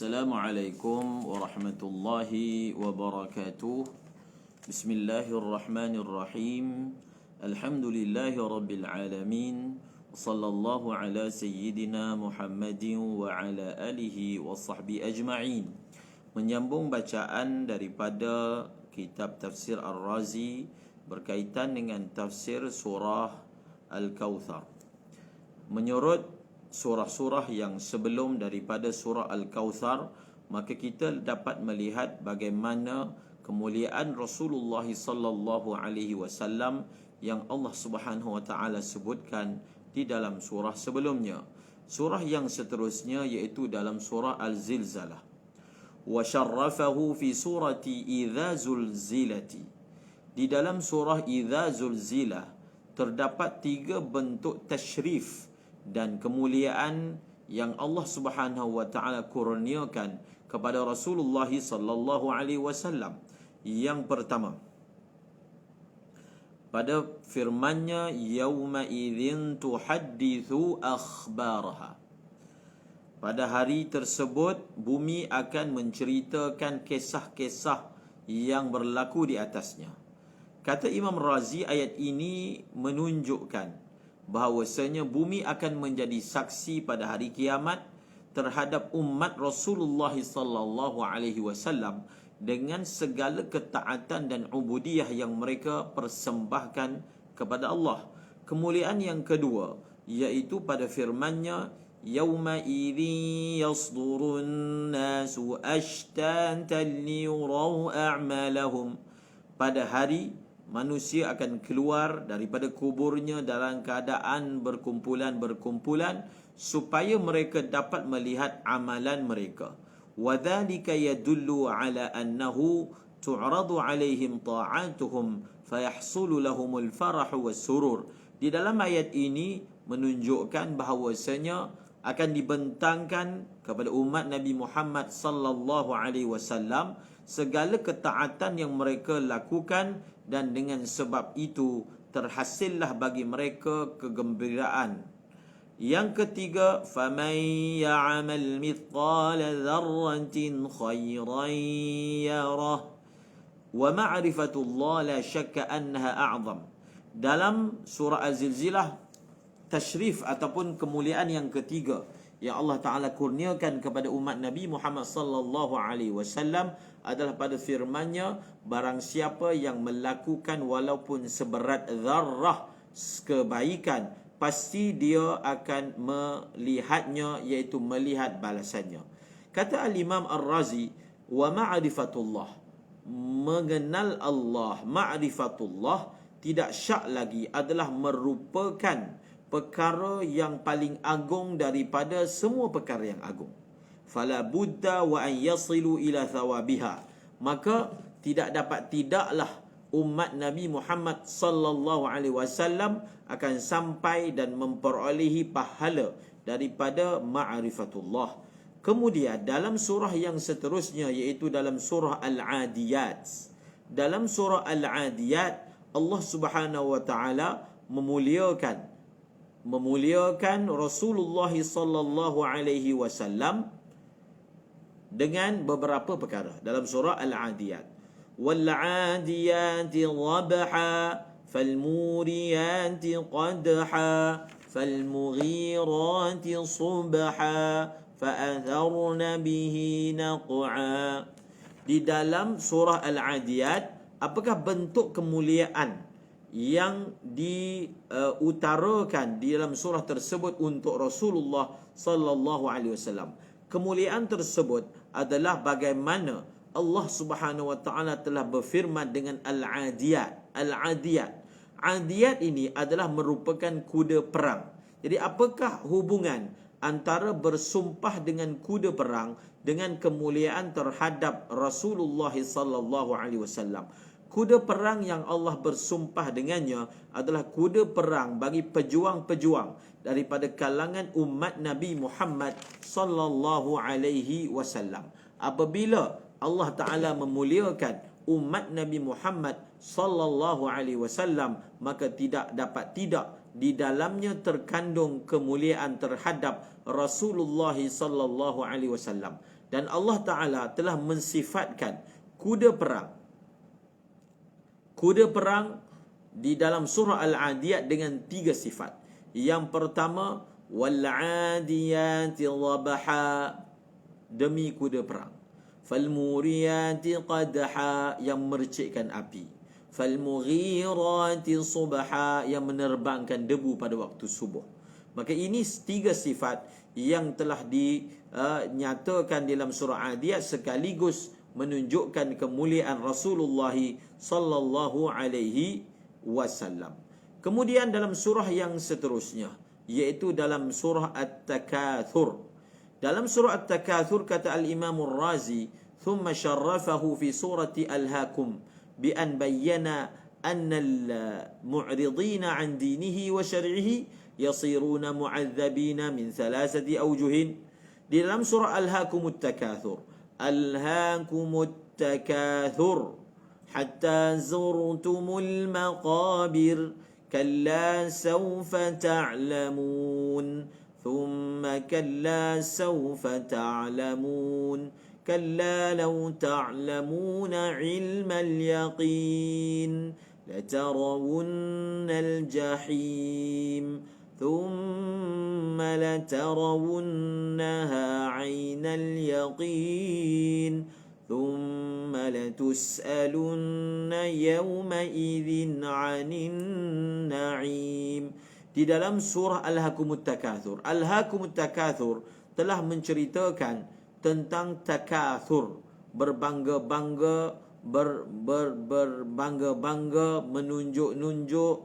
Assalamualaikum warahmatullahi wabarakatuh. Bismillahirrahmanirrahim. Alhamdulillahi rabbil alamin. Sallallahu ala sayyidina Muhammadin wa ala alihi wa sahbihi ajma'in. Menyambung bacaan daripada kitab tafsir Ar-Razi berkaitan dengan tafsir surah Al-Kawthar. Menurut surah-surah yang sebelum daripada surah Al-Kawthar, maka kita dapat melihat bagaimana kemuliaan Rasulullah sallallahu alaihi wasallam yang Allah Subhanahu wa taala sebutkan di dalam surah sebelumnya. Surah yang seterusnya iaitu dalam surah Al-Zilzalah. Wa syarrafahu fi surati Idza Zulzilati. Di dalam surah Idza Zulzilah terdapat 3 bentuk tasyrif dan kemuliaan yang Allah Subhanahu wa taala kurniakan kepada Rasulullah sallallahu alaihi wasallam. Yang pertama, pada firman-Nya, yauma idzin tuhadditsu akhbaraha. Pada hari tersebut bumi akan menceritakan kisah-kisah yang berlaku di atasnya. Kata Imam Razi, ayat ini menunjukkan bahawasanya bumi akan menjadi saksi pada hari kiamat terhadap umat Rasulullah sallallahu alaihi wasallam dengan segala ketaatan dan ubudiyah yang mereka persembahkan kepada Allah. Kemuliaan yang kedua iaitu pada firman-Nya, yauma idzin yasdurun nasu ashtatan liyuraw a'malahum. Pada hari manusia akan keluar daripada kuburnya dalam keadaan berkumpulan-berkumpulan supaya mereka dapat melihat amalan mereka. Wadzalika yadullu ala annahu tu'radu alaihim ta'atuhum fayahsulu lahumul farahu wassurur. Di dalam ayat ini menunjukkan bahawasanya akan dibentangkan kepada umat Nabi Muhammad sallallahu alaihi wasallam segala ketaatan yang mereka lakukan, dan dengan sebab itu terhasillah bagi mereka kegembiraan. Yang ketiga, faman ya'mal mithqala dzarratin khairan yarah wa ma'rifatullah la syakka annaha a'zam. Dalam surah Az-Zilzilah, tasyrif ataupun kemuliaan yang ketiga yang Allah Ta'ala kurniakan kepada umat Nabi Muhammad sallallahu alaihi wasallam adalah pada firman-Nya, barang siapa yang melakukan walaupun seberat zarrah kebaikan, pasti dia akan melihatnya, iaitu melihat balasannya. Kata Al-Imam Ar-Razi, wa ma'rifatullah, mengenal Allah, ma'rifatullah tidak syak lagi adalah merupakan perkara yang paling agung daripada semua perkara yang agung. Fala budda wa an yasilu ila thawabiha. Maka tidaklah umat Nabi Muhammad sallallahu alaihi wasallam akan sampai dan memperolehi pahala daripada ma'rifatullah. Kemudian dalam surah yang seterusnya iaitu dalam surah Al-Adiyat. Dalam surah Al-Adiyat Allah Subhanahu wa taala memuliakan Rasulullah sallallahu alaihi wasallam dengan beberapa perkara dalam surah Al-Adiyat. Wal 'adiyati dhabha fal muriyati qadha fal mughirati subha fa atharna bihi naq'a. Di dalam surah Al-Adiyat, apakah bentuk kemuliaan yang diutarakan di dalam surah tersebut untuk Rasulullah sallallahu alaihi wasallam? Kemuliaan tersebut adalah bagaimana Allah Subhanahu wa taala telah berfirman dengan Al-Adiyat. Al-Adiyat. Adiyat ini adalah merupakan kuda perang. Jadi apakah hubungan antara bersumpah dengan kuda perang dengan kemuliaan terhadap Rasulullah sallallahu alaihi wasallam? Kuda perang yang Allah bersumpah dengannya adalah kuda perang bagi pejuang-pejuang daripada kalangan umat Nabi Muhammad sallallahu alaihi wasallam. Apabila Allah Ta'ala memuliakan umat Nabi Muhammad sallallahu alaihi wasallam, maka tidak dapat tidak di dalamnya terkandung kemuliaan terhadap Rasulullah sallallahu alaihi wasallam. Dan Allah Ta'ala telah mensifatkan kuda perang. Kuda perang di dalam surah Al-Adiyat dengan 3 sifat. Yang pertama, wal-'adiyati dhabaha, demi kuda perang. Fal-muriyati qadha, yang mercikkan api. Fal-mughirati subha, yang menerbangkan debu pada waktu subuh. Maka ini 3 sifat yang telah dinyatakan dalam surah Adiyat, sekaligus menunjukkan kemuliaan Rasulullah sallallahu alaihi wasallam. Kemudian dalam surah yang seterusnya, iaitu dalam surah At-Takatsur. Dalam surah At-Takatsur kata Al-Imam Ar-Razi, "Thumma syarrafahu fi surati Al-Hakum bi an bayyana anna al-mu'ridina 'an dinihi wa syar'ihi yasiruna mu'adzabina min 3 awjuhin." Di dalam surah Al-Hakumut Takatsur, Alhaakumut Takatsur hatta zurtumul maqabir kalla sawfa ta'lamun thumma kalla sawfa ta'lamun kalla law ta'lamuna 'ilmal yaqin latarawunnal jahim ثم لترونها عين اليقين ثم لتسألن يومئذ عن النعيم. Di dalam surah Al-Hakumut Takatsur, Al-Hakumut Takatsur telah menceritakan tentang takatsur, berbangga-bangga, berbangga-bangga, menunjuk-nunjuk,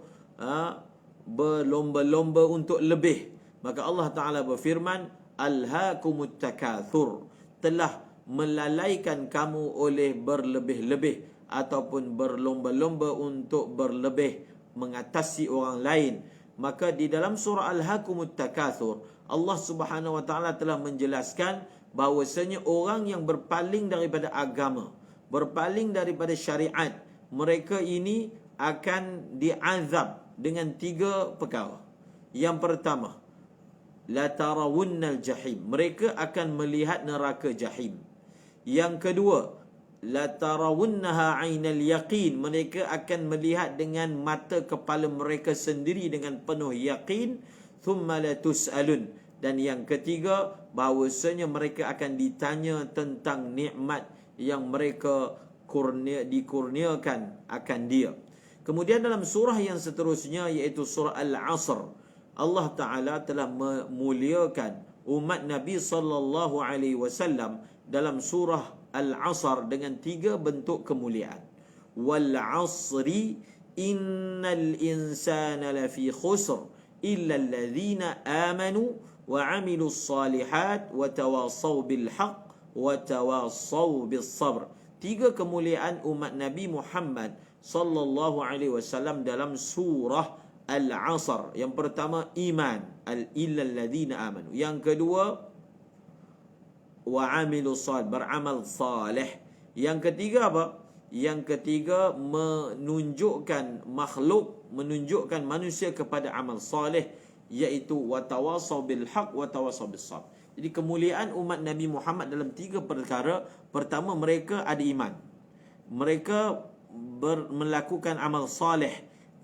berlomba-lomba untuk lebih. Maka Allah Ta'ala berfirman, Alhaakumut Takatsur, telah melalaikan kamu oleh berlebih-lebih ataupun berlomba-lomba untuk berlebih mengatasi orang lain. Maka di dalam surah Alhaakumut Takatsur, Allah Subhanahu Wa Ta'ala telah menjelaskan bahawasanya orang yang berpaling daripada agama, berpaling daripada syariat, mereka ini akan diazab dengan 3 perkara. Yang pertama, la tarawunnal jahim, mereka akan melihat neraka jahim. Yang kedua, la tarawunnaha 'ainal yaqin, mereka akan melihat dengan mata kepala mereka sendiri dengan penuh yakin. Thumma la tus'alun, dan yang ketiga, bahawasanya mereka akan ditanya tentang nikmat yang mereka dikurniakan akan dia. Kemudian dalam surah yang seterusnya, iaitu surah Al-Asr, Allah Ta'ala telah memuliakan umat Nabi sallallahu alaihi wasallam dalam surah Al-Asr dengan 3 bentuk kemuliaan. Wal 'asri innal insana lafi khusr illa alladhina amanu wa 'amilus salihat wa tawassaw bil haqq wa tawassaw bis sabr. 3 kemuliaan umat Nabi Muhammad sallallahu alaihi wasallam dalam surah Al-Asr. Yang pertama, iman, illal ladzina amanu. Yang kedua, wa amilus salih, beramal salih. Yang ketiga apa? Yang ketiga, menunjukkan makhluk, menunjukkan manusia kepada amal salih, iaitu wa tawasaw bil haqq wa tawasaw bis sabr. Jadi kemuliaan umat Nabi Muhammad dalam 3 perkara. Pertama, mereka ada iman, mereka melakukan amal salih.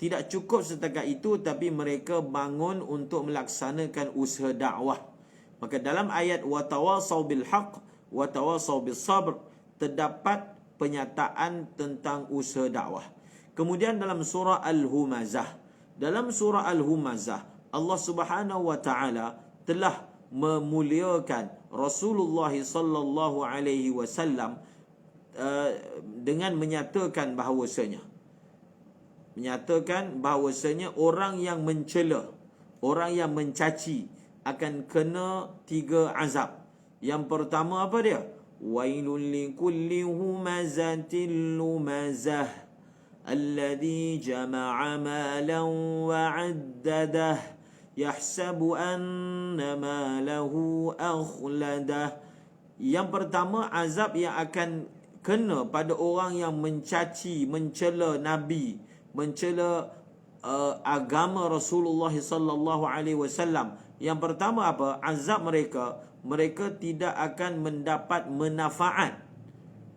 Tidak cukup setakat itu, tapi mereka bangun untuk melaksanakan usaha dakwah. Maka dalam ayat wa tawasaw bil haqq wa tawasaw bis sabr terdapat penyataan tentang usaha dakwah. Kemudian dalam surah Al-Humazah, dalam surah Al-Humazah, Allah Subhanahu wa taala telah memuliakan Rasulullah sallallahu alaihi wasallam dengan menyatakan bahawasanya orang yang mencela, orang yang mencaci akan kena 3 azab. Yang pertama apa dia? Wailul likulli humazatil lumazah alladhi jama'a malan wa 'addadah yahsabu anna malahu akhladah. Yang pertama, azab yang akan kena pada orang yang mencaci, mencela Nabi, mencela agama Rasulullah sallallahu alaihi wasallam. Yang pertama apa? Azab mereka mereka tidak akan mendapat manfaat.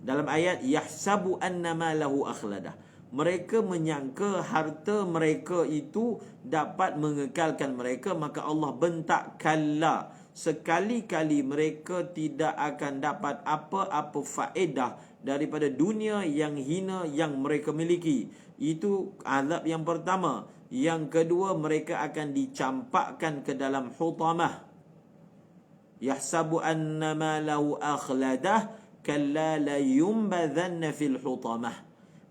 Dalam ayat yahsabu annama lahu akhladah, mereka menyangka harta mereka itu dapat mengekalkan mereka, maka Allah bentak, kalla, sekali-kali mereka tidak akan dapat apa-apa faedah daripada dunia yang hina yang mereka miliki. Itu azab yang pertama. Yang kedua, mereka akan dicampakkan ke dalam hutamah. Yahsabu annama lahu akhladah kalla la yumbadhanna fil hutamah.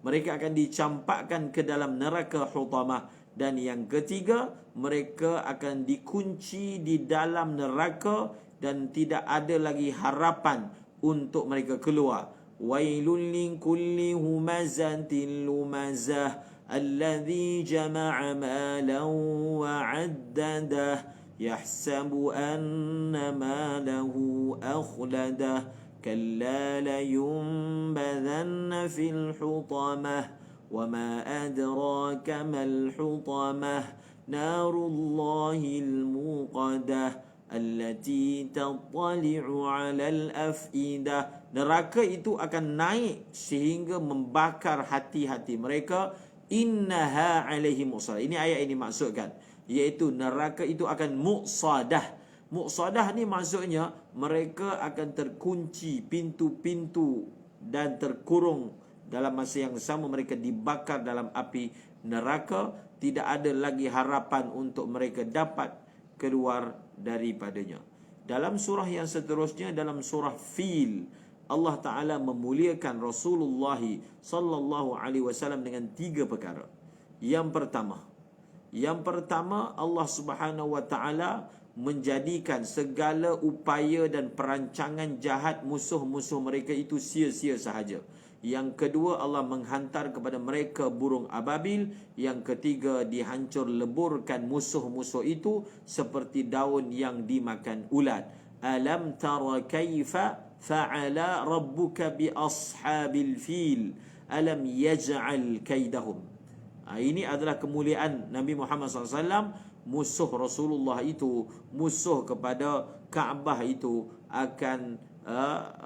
Mereka akan dicampakkan ke dalam neraka hutamah. Dan yang ketiga, mereka akan dikunci di dalam neraka dan tidak ada lagi harapan untuk mereka keluar. Wailul likulli humazatin lumazah alladhi jama'a malan wa 'addadah yahsabu anna malahu akhladah kalla layunbadhanna fil hutamah wama adraka mal hutamah narullahil muqadah allati tattali'u 'alal afidah. Neraka itu akan naik sehingga membakar hati-hati mereka. Innaha 'alaihim musadah. Ini ayat ini maksudkan, iaitu neraka itu akan muqsadah. Muqsadah ni maksudnya mereka akan terkunci pintu-pintu dan terkurung. Dalam masa yang sama mereka dibakar dalam api neraka. Tidak ada lagi harapan untuk mereka dapat keluar daripadanya. Dalam surah yang seterusnya, dalam surah Fil, Allah Ta'ala memuliakan Rasulullah sallallahu alaihi wasallam dengan 3 perkara. Yang pertama, Allah Subhanahu wa Ta'ala menjadikan segala upaya dan perancangan jahat musuh-musuh mereka itu sia-sia sahaja. Yang kedua, Allah menghantar kepada mereka burung ababil. Yang ketiga, dihancur leburkan musuh-musuh itu seperti daun yang dimakan ulat. Alam tara kaifa fa'ala rabbuka bi ashabil fil alam yaj'al kaidahum. Ini adalah kemuliaan Nabi Muhammad SAW. Musuh Rasulullah itu, musuh kepada Kaabah itu akan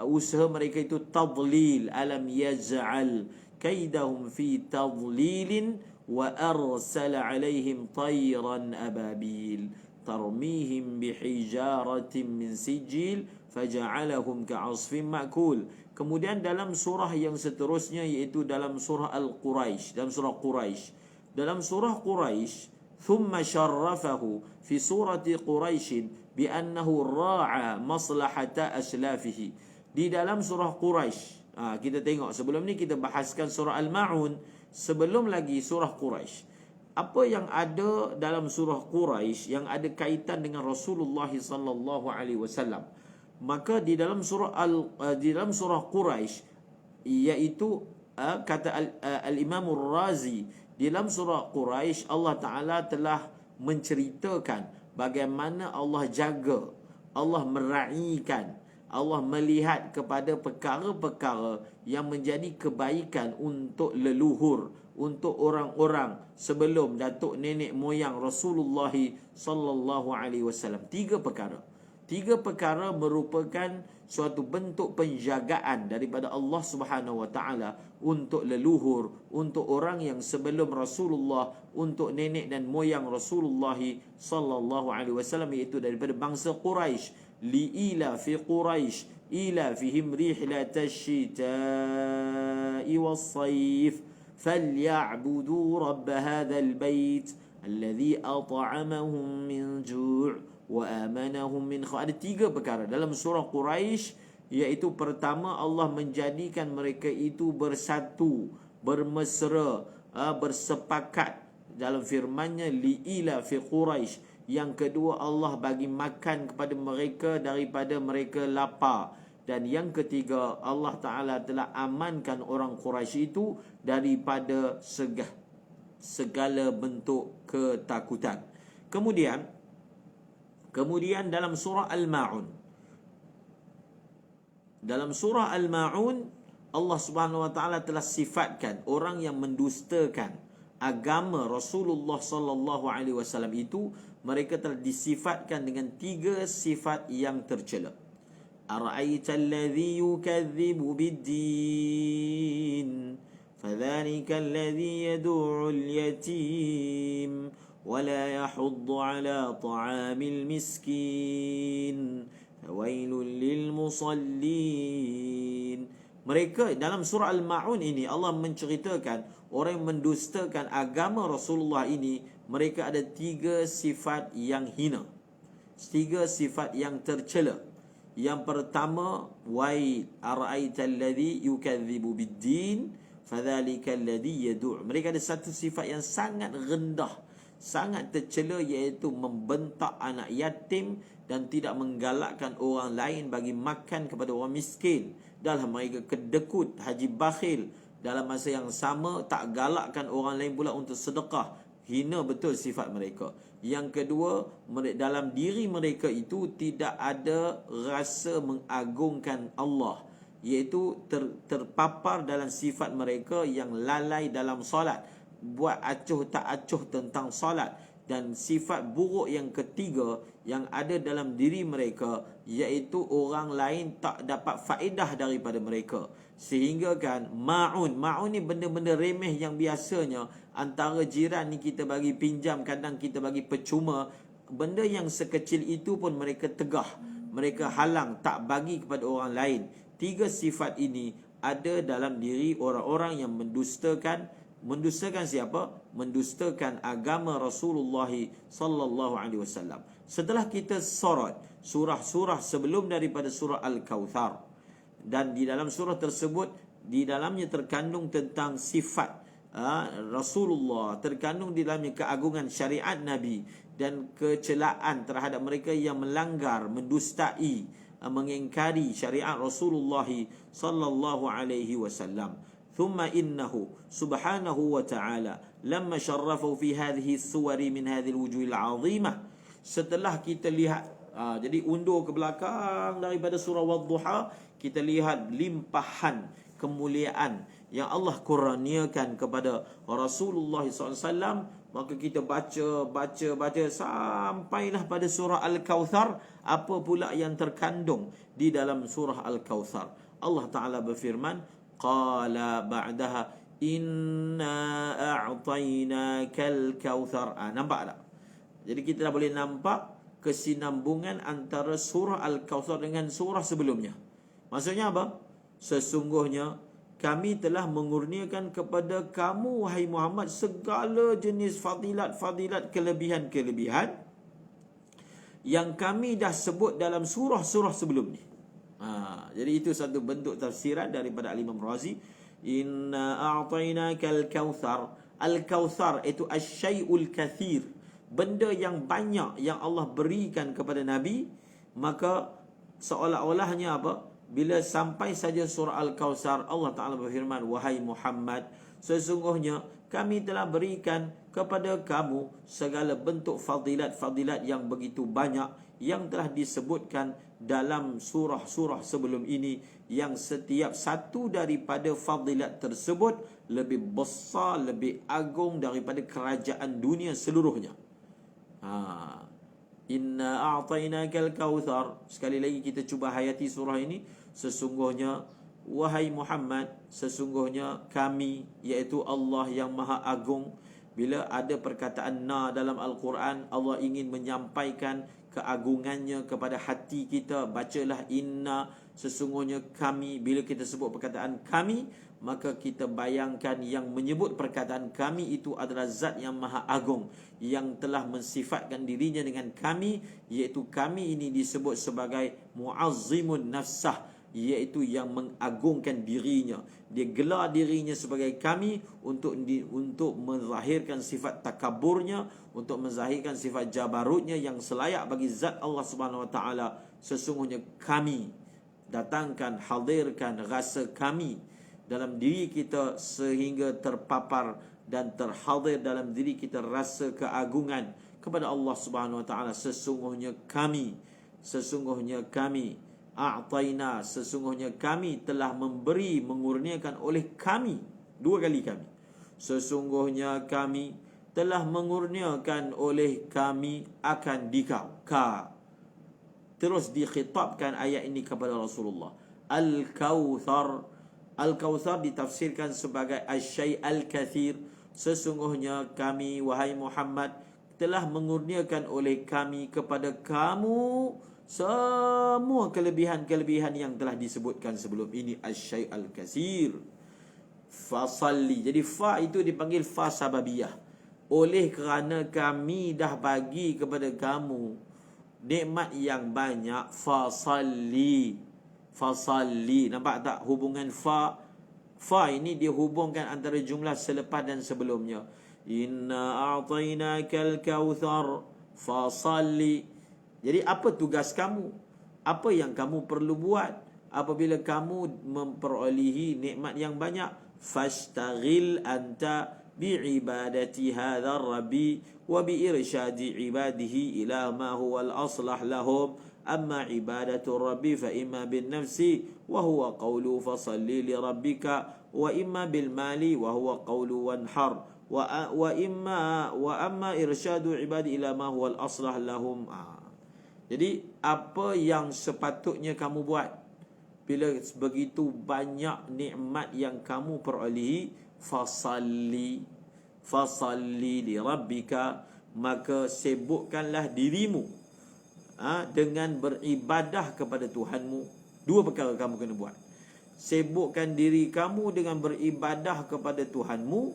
usaha mereka itu tadlil. Alam yaj'al kaidahum fi tadlilin wa arsala alaihim tayran ababil tarmihim bihijaratin min sijil faja'alahum ka'asfin ma'kul. Kemudian dalam surah yang seterusnya, iaitu dalam surah Al-Quraisy, dalam surah Quraisy, thumma syarrafahu fi surati Quraisy bi annahu ra'a maslahata aslafihi. Di dalam surah Quraisy, kita tengok sebelum ni kita bahaskan surah Al-Ma'un, sebelum lagi surah Quraisy. Apa yang ada dalam surah Quraisy yang ada kaitan dengan Rasulullah sallallahu alaihi wasallam? Maka di dalam surah Quraisy, iaitu kata Al-Imam Ar-Razi, di dalam surah Quraisy Allah Ta'ala telah menceritakan bagaimana Allah jaga, Allah meraihkan, Allah melihat kepada perkara-perkara yang menjadi kebaikan untuk leluhur, untuk orang-orang sebelum datuk nenek moyang Rasulullah sallallahu alaihi wasallam. 3 perkara. 3 perkara merupakan suatu bentuk penjagaan daripada Allah Subhanahu wa Ta'ala untuk leluhur, untuk orang yang sebelum Rasulullah, untuk nenek dan moyang Rasulullah sallallahu alaihi wasallam, iaitu daripada bangsa Quraisy. Liila fi Quraisy ila fihim rihlatash shita'i was-sayf falyabudu rabb hadzal bait alladhi at'amahum min ju' wa amanahum min khauf. Ada 3 perkara dalam surah Quraisy, iaitu pertama, Allah menjadikan mereka itu bersatu, bermesra, bersepakat dalam firman-Nya liila fi Quraisy. Yang kedua, Allah bagi makan kepada mereka daripada mereka lapar. Dan yang ketiga, Allah Ta'ala telah amankan orang Quraisy itu daripada segala bentuk ketakutan. Kemudian dalam surah Al-Ma'un, Allah Subhanahu wa Ta'ala telah sifatkan orang yang mendustakan agama Rasulullah sallallahu alaihi wasallam itu, mereka telah disifatkan dengan 3 sifat yang tercela. Ara'aita alladhi yukadzibu bid-din fadhalika alladhi yad'u al-yatim wa la yahuddu ala ta'amil miskin fawailul lil musallin. Mereka dalam surah Al-Ma'un ini Allah menceritakan orang yang mendustakan agama Rasulullah ini, mereka ada 3 sifat yang hina, 3 sifat yang tercela. Yang pertama, wail, ara'aita alladhi yukadzibu bid-din fadhalika alladhi yad'u. Mereka ada satu sifat yang sangat rendah, sangat tercela, iaitu membentak anak yatim dan tidak menggalakkan orang lain bagi makan kepada orang miskin. Dalam mereka kedekut, haji bakhil. Dalam masa yang sama tak galakkan orang lain pula untuk sedekah. Hina betul sifat mereka. Yang kedua, dalam diri mereka itu tidak ada rasa mengagungkan Allah, iaitu terpapar dalam sifat mereka yang lalai dalam solat, buat acuh tak acuh tentang solat. Dan sifat buruk yang ketiga yang ada dalam diri mereka, iaitu orang lain tak dapat faedah daripada mereka. Sehingga kan ma'un ni benda-benda remeh yang biasanya antara jiran ni kita bagi pinjam, kadang kita bagi percuma. Benda yang sekecil itu pun mereka tegah, mereka halang, tak bagi kepada orang lain. 3 sifat ini ada dalam diri orang-orang yang mendustakan siapa? Mendustakan agama Rasulullah sallallahu alaihi wasallam. Setelah kita sorot surah-surah sebelum daripada surah Al-Kautsar, dan di dalam surah tersebut di dalamnya terkandung tentang sifat Rasulullah, terkandung di dalamnya keagungan syariat Nabi dan kecelaan terhadap mereka yang melanggar, mendustai, mengingkari syariat Rasulullah sallallahu alaihi wasallam. ثم إنه سبحانه وتعالى لما شرفه في هذه الصور من هذه الوجوه العظيمة. Setelah kita lihat, jadi undur ke belakang daripada surah Wadduha, kita lihat limpahan kemuliaan yang Allah kurniakan kepada Rasulullah SAW. Maka kita baca sampailah pada surah Al-Kautsar. Apa pula yang terkandung di dalam surah Al-Kautsar? Allah Ta'ala berfirman, qala ba'daha inna a'tainakal kautsar. Nampak tak? Jadi kita dah boleh nampak kesinambungan antara surah Al-Kautsar dengan surah sebelumnya. Maksudnya apa? Sesungguhnya kami telah mengurniakan kepada kamu, wahai Muhammad, segala jenis fadilat-fadilat, kelebihan-kelebihan yang kami dah sebut dalam surah-surah sebelum ni. Jadi itu satu bentuk tafsiran daripada Al-Imam Razi. Inna a'tainakal kautsar. Al-Kautsar itu asy-syai'ul katsir, benda yang banyak yang Allah berikan kepada Nabi. Maka seolah-olahnya apa? Bila sampai saja surah Al-Kautsar, Allah Ta'ala berfirman, wahai Muhammad, sesungguhnya kami telah berikan kepada kamu segala bentuk fadilat-fadilat yang begitu banyak yang telah disebutkan dalam surah-surah sebelum ini, yang setiap satu daripada fadilat tersebut lebih besar, lebih agung daripada kerajaan dunia seluruhnya. Inna a'tainakal kautsar. Sekali lagi kita cuba hayati surah ini. Sesungguhnya, wahai Muhammad, sesungguhnya kami, iaitu Allah yang Maha Agung. Bila ada perkataan na dalam Al-Quran, Allah ingin menyampaikan keagungannya kepada hati kita. Bacalah inna, sesungguhnya kami. Bila kita sebut perkataan kami, maka kita bayangkan yang menyebut perkataan kami itu adalah zat yang Maha Agung, yang telah mensifatkan dirinya dengan kami, iaitu kami ini disebut sebagai mu'azzimun nafsah, iaitu yang mengagungkan dirinya. Dia gelar dirinya sebagai kami untuk menzahirkan sifat takaburnya, untuk menzahirkan sifat jabarutnya yang selayak bagi zat Allah Subhanahu Wa Taala. Sesungguhnya kami datangkan, hadirkan rasa kami dalam diri kita sehingga terpapar dan terhadir dalam diri kita rasa keagungan kepada Allah Subhanahu Wa Taala. Sesungguhnya kami a'taina, sesungguhnya kami telah memberi, mengurniakan oleh kami, 2 kali kami. sesungguhnya kami telah mengurniakan oleh kami akan dikau. Terus dikhitabkan ayat ini kepada Rasulullah. Al-Kautsar. Al-Kautsar ditafsirkan sebagai asy-syai' al-katsir. Sesungguhnya kami, wahai Muhammad, telah mengurniakan oleh kami kepada kamu semua kelebihan-kelebihan yang telah disebutkan sebelum ini. Asy-syai' al-katsir. Fasalli. Jadi fa itu dipanggil fa sababiyah. Oleh kerana kami dah bagi kepada kamu nikmat yang banyak, fasalli. Nampak tak hubungan fa ini dihubungkan antara jumlah selepas dan sebelumnya. Inna a'tainakal kautsar fasalli. Jadi apa tugas kamu? Apa yang kamu perlu buat apabila kamu memperolehi nikmat yang banyak? Fastaghil anta bi'ibadati hadzal rabbi wa biirsyadi ibadihi ila ma huwa al-aslah lahum. Amma ibadatu rabbi fa imma bin nafsi wa huwa qawlu fasalli li rabbika wa imma bil mali wa huwa qawlu wanhar wa amma irsyadu ibadi ila ma huwa al-aslah lahum. Jadi apa yang sepatutnya kamu buat bila begitu banyak nikmat yang kamu perolehi? Fasalli li rabbika, maka sibukkanlah dirimu dengan beribadah kepada Tuhanmu. Dua perkara kamu kena buat. Sibukkan diri kamu dengan beribadah kepada Tuhanmu,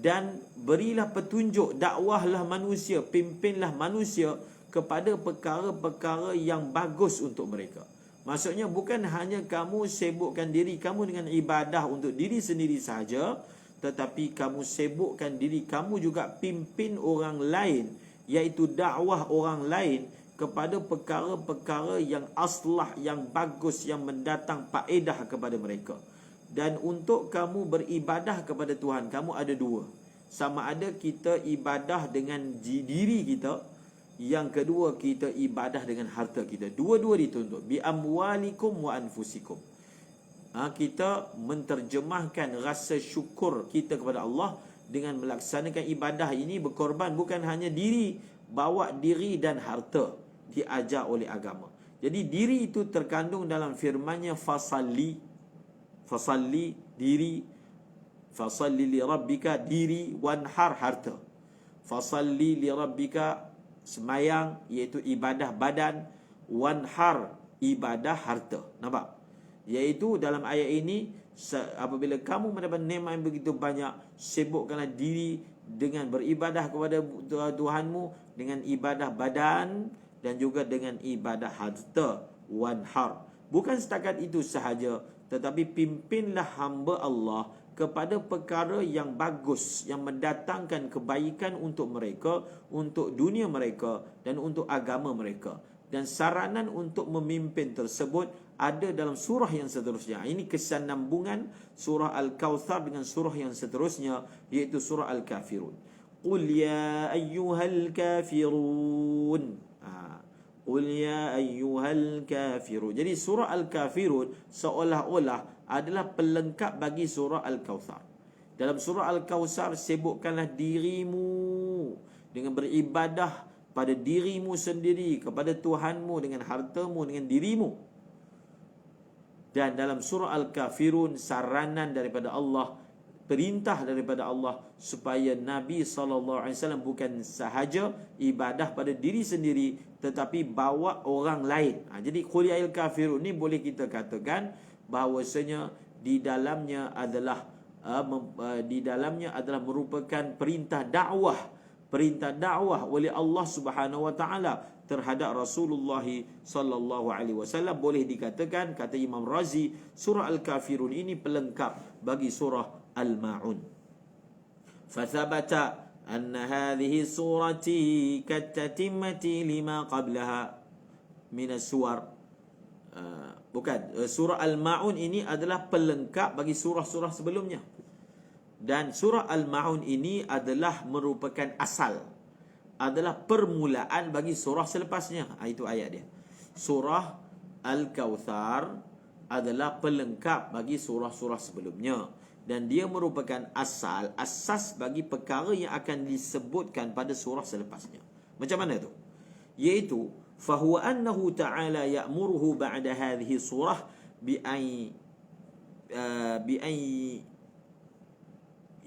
dan berilah petunjuk, dakwahlah manusia, pimpinlah manusia kepada perkara-perkara yang bagus untuk mereka. Maksudnya bukan hanya kamu sibukkan diri kamu dengan ibadah untuk diri sendiri sahaja, tetapi kamu sibukkan diri kamu juga pimpin orang lain, iaitu dakwah orang lain kepada perkara-perkara yang aslah, yang bagus, yang mendatang faedah kepada mereka. Dan untuk kamu beribadah kepada Tuhan, kamu ada dua. Sama ada kita ibadah dengan diri kita, yang kedua kita ibadah dengan harta kita. Dua-dua dituntut. Bi amwalikum wa anfusikum. Kita menterjemahkan rasa syukur kita kepada Allah dengan melaksanakan ibadah ini, berkorban bukan hanya diri, bawa diri dan harta diajar oleh agama. Jadi diri itu terkandung dalam firman-Nya fasalli diri, fasalli li rabbika diri, wanhar harta. Fasalli li rabbika semayang, iaitu ibadah badan, wanhar ibadah harta. Nampak? Iaitu dalam ayat ini, apabila kamu mendapat nikmat yang begitu banyak, sibukkanlah diri dengan beribadah kepada Tuhanmu dengan ibadah badan dan juga dengan ibadah harta, wanhar. Bukan setakat itu sahaja, tetapi pimpinlah hamba Allah kepada perkara yang bagus, yang mendatangkan kebaikan untuk mereka, untuk dunia mereka dan untuk agama mereka. Dan saranan untuk memimpin tersebut ada dalam surah yang seterusnya. Ini kesinambungan surah Al-Kautsar dengan surah yang seterusnya, iaitu surah Al-Kafirun. Qul ya ayyuhal kafirun. Qul ya ayyuhal kafirun. Jadi surah Al-Kafirun seolah-olah adalah pelengkap bagi surah Al-Kautsar. Dalam surah Al-Kautsar, sibukkanlah dirimu dengan beribadah pada dirimu sendiri, kepada Tuhanmu dengan hartamu, dengan dirimu. Dan dalam surah Al-Kafirun, saranan daripada Allah, perintah daripada Allah supaya Nabi SAW bukan sahaja ibadah pada diri sendiri, tetapi bawa orang lain. Jadi qul ya ayyuhal kafirun ni boleh kita katakan bahawasanya di dalamnya adalah merupakan perintah dakwah oleh Allah Subhanahu wa taala terhadap Rasulullah sallallahu alaihi wasallam. Boleh dikatakan, kata Imam Razi, surah Al-Kafirun ini pelengkap bagi surah Al-Ma'un. Fathabata anna hadhihi surati katatimmati lima qablaha min as-suwar. Surah Al-Ma'un ini adalah pelengkap bagi surah-surah sebelumnya. Dan surah Al-Ma'un ini adalah merupakan asal, adalah permulaan bagi surah selepasnya. Itu ayat dia. Surah Al-Kautsar adalah pelengkap bagi surah-surah sebelumnya. dan dia merupakan asas bagi perkara yang akan disebutkan pada surah selepasnya. Macam mana tu? Iaitu fahuwa annahu ta'ala ya'muruhu ba'da hadhihi surah bi an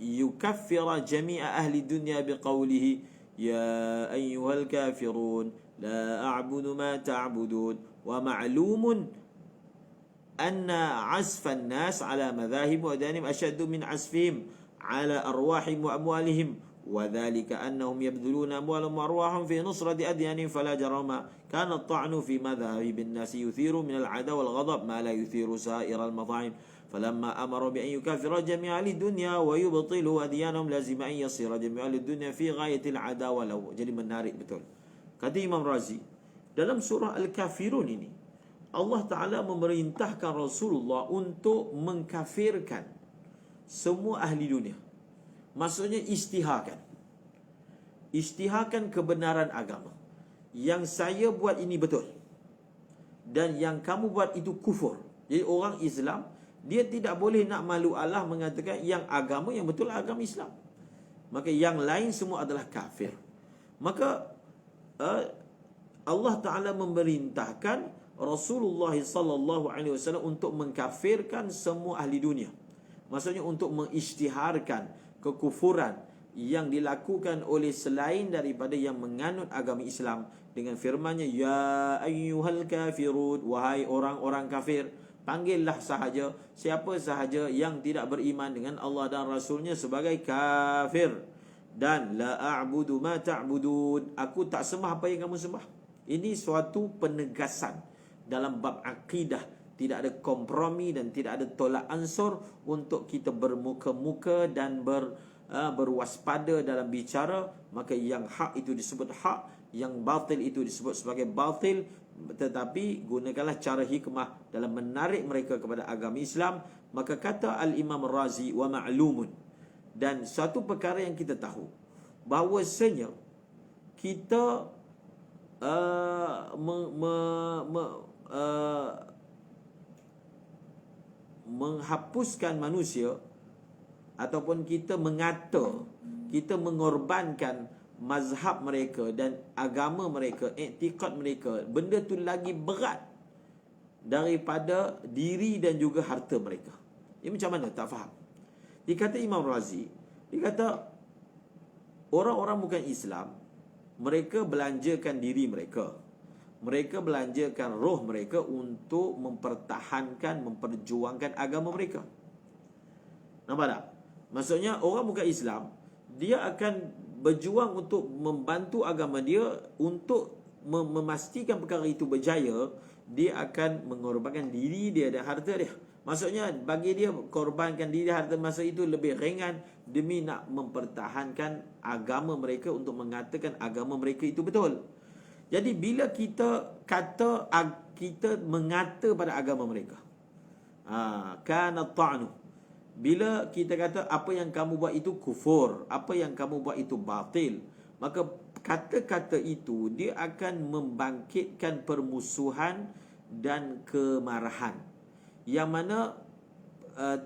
yukaffira jami'a ahli dunya biqawlihi ya ayyuhal kafirun la a'budu ma ta'budun wa ma'lumun أن عزف الناس على مذاهب وأديانهم أشد من عزفهم على أرواحهم وأموالهم وذلك أنهم يبذلون أموالهم وأرواحهم في نصرة أديانهم فلا جرم كان الطعن في مذاهب الناس يثير من العداء والغضب ما لا يثير سائر المظاهر فلما أمروا بأن يكافر جميع أهل الدنيا ويبطلوا أديانهم لازم أن يصير جميع أهل الدنيا في غاية العداوة له. Jadi menarik betul. Kata Imam Razi dalam surah Al-Kafirun ini, Allah Ta'ala memerintahkan Rasulullah untuk mengkafirkan semua ahli dunia. Maksudnya istiharkan kebenaran agama. Yang saya buat ini betul, dan yang kamu buat itu kufur. Jadi orang Islam, dia tidak boleh nak malu Allah mengatakan yang agama yang betul agama Islam. Maka yang lain semua adalah kafir. Maka Allah Ta'ala memerintahkan Rasulullah sallallahu alaihi wasallam untuk mengkafirkan semua ahli dunia. Maksudnya untuk mengisytiharkan kekufuran yang dilakukan oleh selain daripada yang menganut agama Islam dengan firman-Nya ya ayyuhal kafirun, wahai orang-orang kafir. Panggillah sahaja siapa sahaja yang tidak beriman dengan Allah dan Rasulnya sebagai kafir. Dan la a'budu ma ta'budun, aku tak sembah apa yang kamu sembah. Ini suatu penegasan dalam bab akidah. Tidak ada kompromi dan tidak ada tolak ansur untuk kita bermuka-muka dan berwaspada dalam bicara. Maka yang hak itu disebut hak, yang batil itu disebut sebagai batil. Tetapi gunakanlah cara hikmah dalam menarik mereka kepada agama Islam. Maka kata Al-Imam Razi wa ma'lumun, dan satu perkara yang kita tahu, bahawasanya kita menghapuskan manusia ataupun kita mengata, kita mengorbankan mazhab mereka dan agama mereka, iktikad mereka, benda tu lagi berat daripada diri dan juga harta mereka. Ini macam mana? Tak faham. Dia kata Imam Razi, dia kata orang-orang bukan Islam, mereka belanjakan diri mereka, mereka belanjakan roh mereka untuk mempertahankan, memperjuangkan agama mereka. Nampak tak? Maksudnya orang bukan Islam, dia akan berjuang untuk membantu agama dia, untuk memastikan perkara itu berjaya. Dia akan mengorbankan diri dia dan harta dia. Maksudnya bagi dia korbankan diri harta masa itu lebih ringan demi nak mempertahankan agama mereka, untuk mengatakan agama mereka itu betul. Jadi bila kita kata kita mengata pada agama mereka, kana ta'nu, bila kita kata apa yang kamu buat itu kufur, apa yang kamu buat itu batil, maka kata-kata itu dia akan membangkitkan permusuhan dan kemarahan, yang mana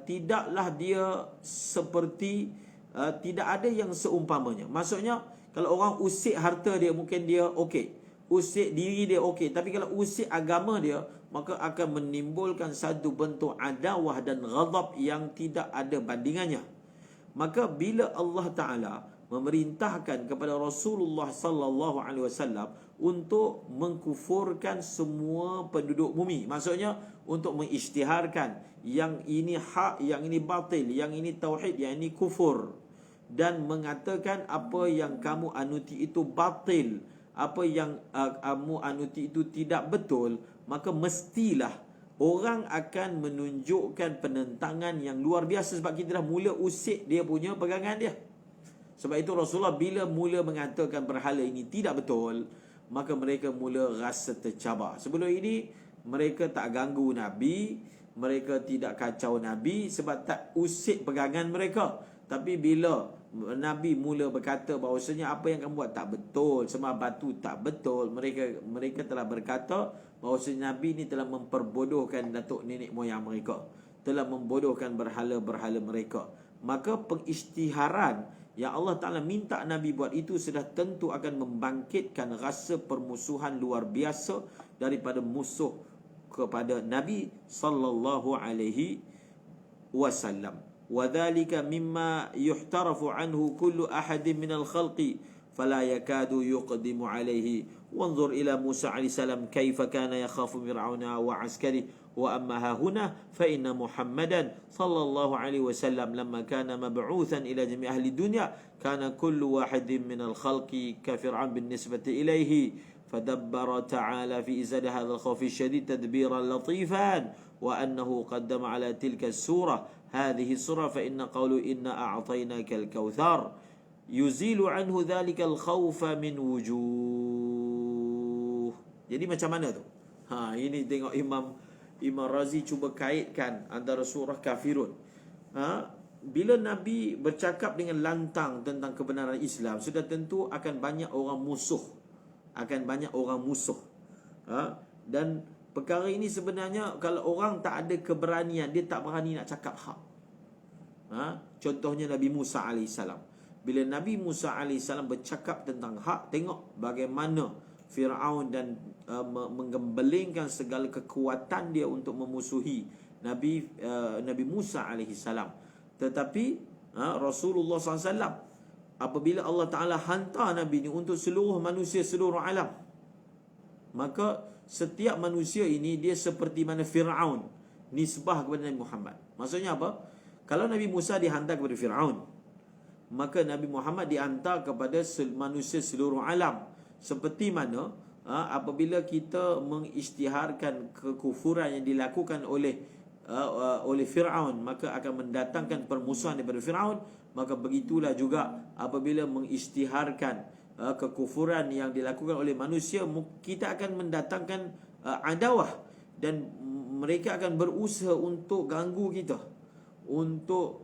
tidaklah dia seperti tidak ada yang seumpamanya. Maksudnya kalau orang usik harta dia, mungkin dia okey, usik diri dia okey, tapi kalau usik agama dia, maka akan menimbulkan satu bentuk adawah dan ghadab yang tidak ada bandingannya. Maka bila Allah Ta'ala memerintahkan kepada Rasulullah sallallahu alaihi wasallam untuk mengkufurkan semua penduduk bumi, maksudnya untuk mengisytiharkan yang ini hak, yang ini batil, yang ini tauhid, yang ini kufur, dan mengatakan apa yang kamu anuti itu batil, apa yang kamu anuti itu tidak betul, maka mestilah orang akan menunjukkan penentangan yang luar biasa, sebab kita dah mula usik dia punya pegangan dia. Sebab itu Rasulullah bila mula mengatakan berhala ini tidak betul, maka mereka mula rasa tercabar. Sebelum ini mereka tak ganggu Nabi, mereka tidak kacau Nabi sebab tak usik pegangan mereka. Tapi bila Nabi mula berkata bahawasanya apa yang kamu buat tak betul, sembah batu tak betul, mereka telah berkata bahawasanya Nabi ni telah memperbodohkan datuk nenek moyang mereka. telah membodohkan berhala-berhala mereka. Maka pengisytiharan yang Allah Ta'ala minta Nabi buat itu sudah tentu akan membangkitkan rasa permusuhan luar biasa daripada musuh kepada Nabi sallallahu alaihi wasallam. Wadhalika mimma yuhtarafu anhu kullu ahadin minal khalqi fala yakadu yuqdimu alaihi. Wanzur ila Musa alaihi salam kaifa kana yakhafu fir'auna wa askari. Wa amma ha huna fa inna Muhammadan sallallahu alaihi wasallam lamma kana mab'uthan ila jami' ahli dunya kana kullu wahidin min al-khalqi ka fir'aun bin nisbati ilayhi fadabbara ta'ala fi izad hadha al-khawf ash-shadid tadbiran latifan wa annahu qaddama ala tilka as-surah hadhihi surah fa inna qawlu inna a'tainaka al-kautsar yuzilu anhu dhalika al-khawfa min wujuh. Jadi macam mana tu? Ini tengok Imam Razi cuba kaitkan antara surah Kafirun. Bila Nabi bercakap dengan lantang tentang kebenaran Islam, sudah tentu akan banyak orang musuh. Dan perkara ini sebenarnya kalau orang tak ada keberanian, dia tak berani nak cakap hak. Contohnya Nabi Musa AS. Bila Nabi Musa AS bercakap tentang hak, tengok bagaimana Fir'aun dan menggembelingkan segala kekuatan dia untuk memusuhi Nabi Musa AS. Tetapi Rasulullah SAW, apabila Allah Ta'ala hantar Nabi ni untuk seluruh manusia, seluruh alam, maka setiap manusia ini dia seperti mana Fir'aun nisbah kepada Nabi Muhammad. Maksudnya apa? Kalau Nabi Musa dihantar kepada Fir'aun, maka Nabi Muhammad dihantar kepada manusia seluruh alam. Seperti mana apabila kita mengisytiharkan kekufuran yang dilakukan oleh Fir'aun, maka akan mendatangkan permusuhan daripada Fir'aun. Maka begitulah juga apabila mengisytiharkan kekufuran yang dilakukan oleh manusia, kita akan mendatangkan adawah, dan mereka akan berusaha untuk ganggu kita, untuk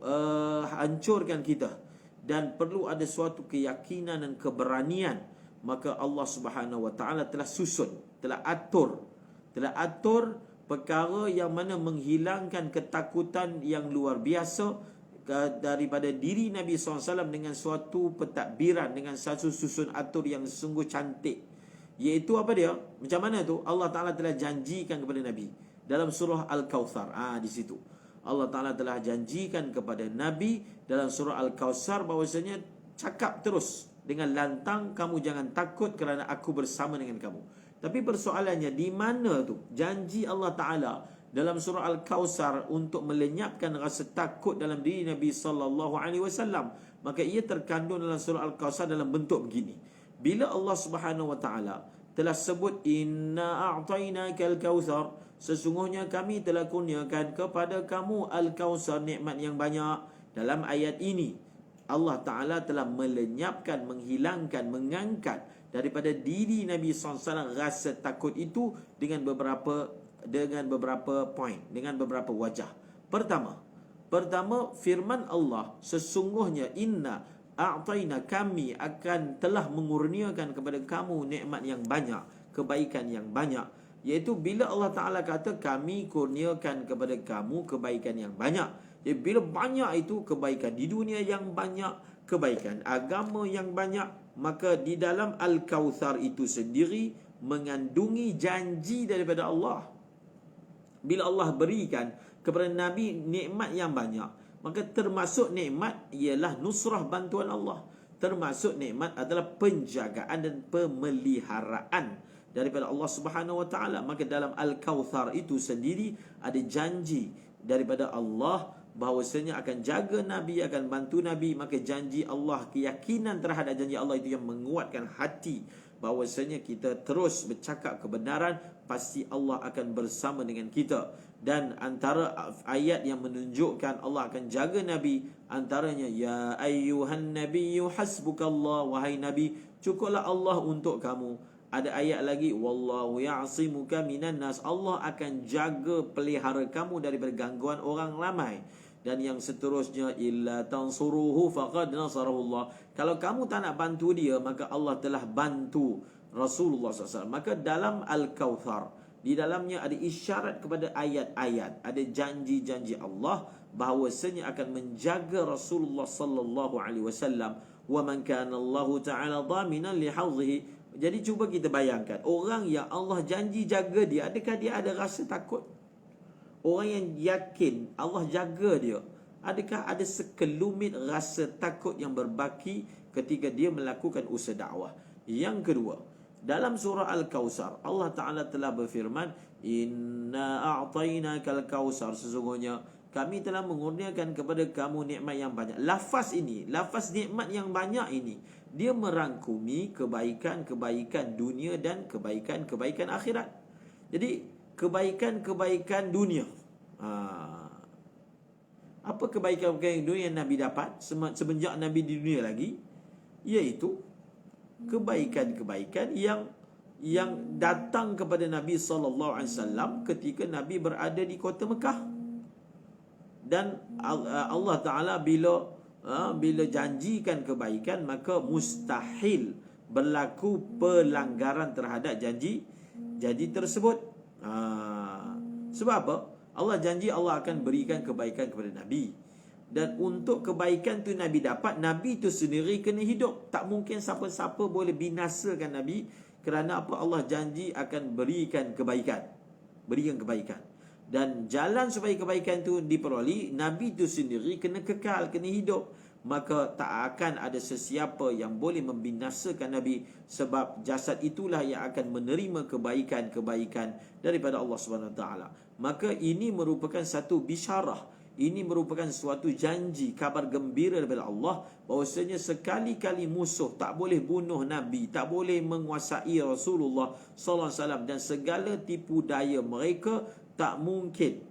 hancurkan kita. Dan perlu ada suatu keyakinan dan keberanian. Maka Allah Subhanahu Wa Taala telah susun, telah atur perkara yang mana menghilangkan ketakutan yang luar biasa daripada diri Nabi SAW dengan suatu pentadbiran, dengan satu susun atur yang sungguh cantik. Iaitu apa dia? Macam mana tu? Allah Ta'ala telah janjikan kepada Nabi dalam surah Al-Kautsar. Di situ Allah Ta'ala telah janjikan kepada Nabi dalam surah Al-Kautsar bahawasanya cakap terus dengan lantang, kamu jangan takut kerana aku bersama dengan kamu. Tapi persoalannya, di mana tu janji Allah Ta'ala dalam surah Al-Kautsar untuk melenyapkan rasa takut dalam diri Nabi SAW? Maka ia terkandung dalam surah Al-Kautsar dalam bentuk begini. Bila Allah Subhanahu Wa Ta'ala telah sebut inna a'tainaka al-kautsar, sesungguhnya kami telah kurniakan kepada kamu Al-Kautsar, nikmat yang banyak. Dalam ayat ini Allah Ta'ala telah melenyapkan, menghilangkan, mengangkat daripada diri Nabi SAW rasa takut itu dengan beberapa poin, dengan beberapa wajah. Pertama, firman Allah, sesungguhnya inna a'taina, kami akan telah mengurniakan kepada kamu nikmat yang banyak, kebaikan yang banyak. Iaitu bila Allah Ta'ala kata kami kurniakan kepada kamu kebaikan yang banyak, jadi bila banyak itu kebaikan di dunia yang banyak, kebaikan agama yang banyak, maka di dalam Al-Kautsar itu sendiri mengandungi janji daripada Allah. Bila Allah berikan kepada Nabi nikmat yang banyak, maka termasuk nikmat ialah nusrah, bantuan Allah. Termasuk nikmat adalah penjagaan dan pemeliharaan daripada Allah Subhanahu Wa Taala. Maka dalam Al-Kautsar itu sendiri ada janji daripada Allah bahawasanya akan jaga Nabi, akan bantu Nabi. Maka janji Allah, keyakinan terhadap janji Allah itu yang menguatkan hati bahawasanya kita terus bercakap kebenaran, pasti Allah akan bersama dengan kita. Dan antara ayat yang menunjukkan Allah akan jaga Nabi, antaranya ya ayyuhan nabiyyu hasbukallah, wahai Nabi, cukuplah Allah untuk kamu. Ada ayat lagi, wallahu ya'simuka minan nas, Allah akan jaga pelihara kamu daripada gangguan orang ramai. Dan yang seterusnya, illa tansuruhu faqad nasarahullah, kalau kamu tak nak bantu dia, maka Allah telah bantu Rasulullah SAW. Maka dalam Al-Kautsar, Di dalamnya ada isyarat kepada ayat-ayat, ada janji-janji Allah bahawasanya akan menjaga Rasulullah sallallahu alaihi wasallam. Wa man kana Allah taala dhaminan li hawzihi. Jadi cuba kita bayangkan, orang yang Allah janji jaga dia, adakah dia ada rasa takut? Orang yang yakin Allah jaga dia, adakah ada sekelumit rasa takut yang berbaki ketika dia melakukan usaha dakwah? Yang kedua, dalam surah Al-Kawthar, Allah Ta'ala telah berfirman, Inna a'tainakal kawthar, sesungguhnya kami telah mengurniakan kepada kamu nikmat yang banyak. Lafaz ini, lafaz nikmat yang banyak ini, dia merangkumi kebaikan-kebaikan dunia dan kebaikan-kebaikan akhirat. Jadi, kebaikan-kebaikan dunia. Apa kebaikan-kebaikan dunia yang Nabi dapat semenjak Nabi di dunia lagi? Iaitu kebaikan-kebaikan yang datang kepada Nabi SAW ketika Nabi berada di kota Mekah. Dan Allah Ta'ala bila janjikan kebaikan, maka mustahil berlaku pelanggaran terhadap janji tersebut. Sebab apa? Allah janji Allah akan berikan kebaikan kepada Nabi. Dan untuk kebaikan tu Nabi dapat, Nabi tu sendiri kena hidup. Tak mungkin siapa-siapa boleh binasakan Nabi. Kerana apa? Allah janji akan berikan kebaikan. Dan jalan supaya kebaikan tu diperoleh, Nabi tu sendiri kena kekal, kena hidup. Maka tak akan ada sesiapa yang boleh membinasakan Nabi, sebab jasad itulah yang akan menerima kebaikan-kebaikan daripada Allah SWT. Maka ini merupakan satu bisyarah, ini merupakan suatu janji, kabar gembira daripada Allah, bahawasanya sekali-kali musuh tak boleh bunuh Nabi, tak boleh menguasai Rasulullah SAW, dan segala tipu daya mereka tak mungkin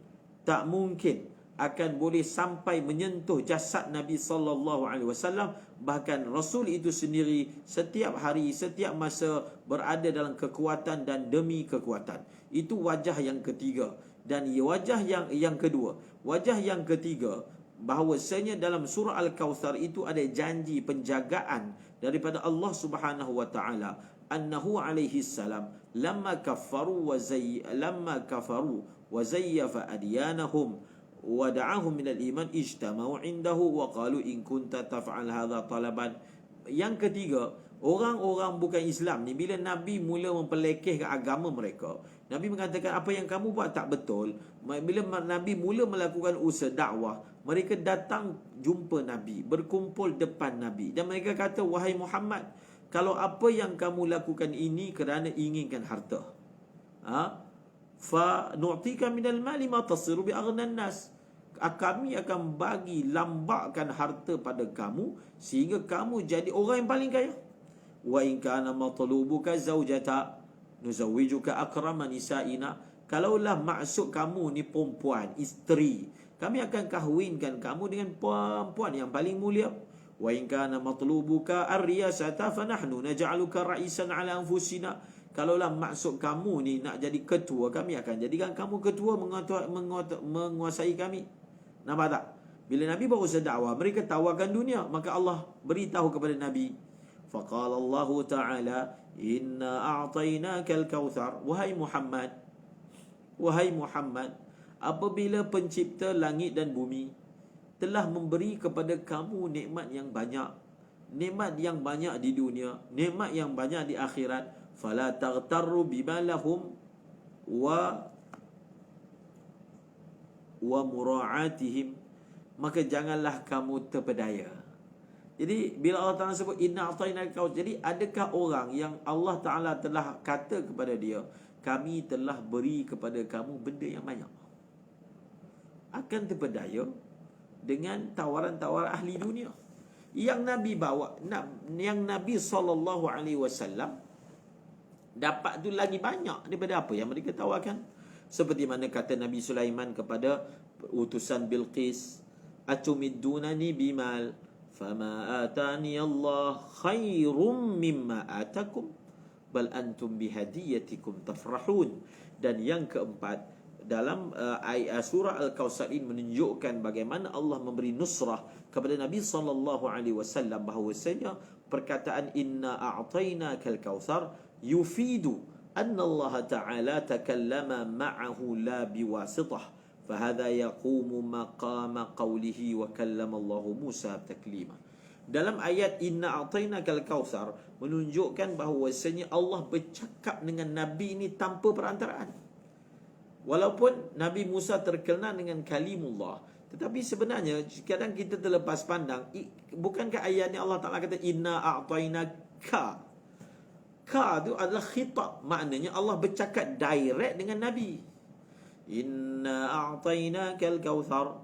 akan boleh sampai menyentuh jasad Nabi SAW. Bahkan Rasul itu sendiri setiap hari, setiap masa berada dalam kekuatan dan demi kekuatan. Itu wajah yang ketiga. Dan wajah yang kedua, wajah yang ketiga, bahawasanya dalam surah Al-Kawthar itu ada janji penjagaan daripada Allah Subhanahu wa taala. Annahu alaihi salam lamma kafaru wa zayyafa adyanahum wa da'ahum minal iman ijtama'u indahu wa qalu in kunta taf'al hadha talaban. Yang ketiga, orang-orang bukan Islam ni, bila Nabi mula mempelekehkan agama mereka, Nabi mengatakan apa yang kamu buat tak betul. Bila Nabi mula melakukan usaha dakwah, mereka datang jumpa Nabi, berkumpul depan Nabi, dan mereka kata, wahai Muhammad, kalau apa yang kamu lakukan ini kerana inginkan harta, fa nu'tika minal mali ma tasiru bi aghnan nas, kami akan bagi lambakkan harta pada kamu sehingga kamu jadi orang yang paling kaya. Wa in kana matlubuka zaujata nuzawwijuka akrama nisaina, kalaulah maksud kamu ni perempuan, isteri, kami akan kahwinkan kamu dengan perempuan yang paling mulia. Wa in kana matlubuka ar-riyasata fa nahnu naj'aluka ra'isan 'ala anfusina, kalaulah maksud kamu ni nak jadi ketua, kami akan jadikan kamu ketua menguasai kami. Nampak tak? Bila Nabi bawa usaha dakwah, mereka tawarkan dunia, maka Allah beritahu kepada Nabi, faqala Allah Ta'ala, inna a'tainakal kawthar, wahai Muhammad, apabila pencipta langit dan bumi telah memberi kepada kamu nikmat yang banyak di dunia, nikmat yang banyak di akhirat, fala taghtarru bima lahum wa mura'atihim, maka janganlah kamu terpedaya. Jadi bila Allah Ta'ala sebut inna a'tainakal kawthar, jadi adakah orang yang Allah Ta'ala telah kata kepada dia, kami telah beri kepada kamu benda yang banyak, akan terpedaya dengan tawaran-tawaran ahli dunia? Yang Nabi bawa, yang Nabi SAW dapat tu lagi banyak daripada apa yang mereka tawarkan. Seperti mana kata Nabi Sulaiman kepada utusan Bilqis, atumiddunani bimal fama atani Allah khairum mimma atakum bal antum bihadiyatikum tafrahun. Dan yang keempat, dalam surah Al-Kawthar ini menunjukkan bagaimana Allah memberi nusrah kepada Nabi SAW, bahawasanya perkataan inna a'tainakal kawthar yufidu anna Allah Ta'ala takallama ma'ahu la biwasitah, fahadha yaqumu maqama qawlihi wa kallama Allah Musa taklima. Dalam ayat inna a'tainakal kautsar menunjukkan bahawasanya Allah bercakap dengan Nabi ini tanpa perantaraan. Walaupun Nabi Musa terkenal dengan kalimullah, tetapi sebenarnya kadang kita terlepas pandang, bukankah ayat ni Allah Ta'ala kata inna a'tainaka? Ka tu adalah khitab, maknanya Allah bercakap direct dengan Nabi. Inna a'tainakal kautsar,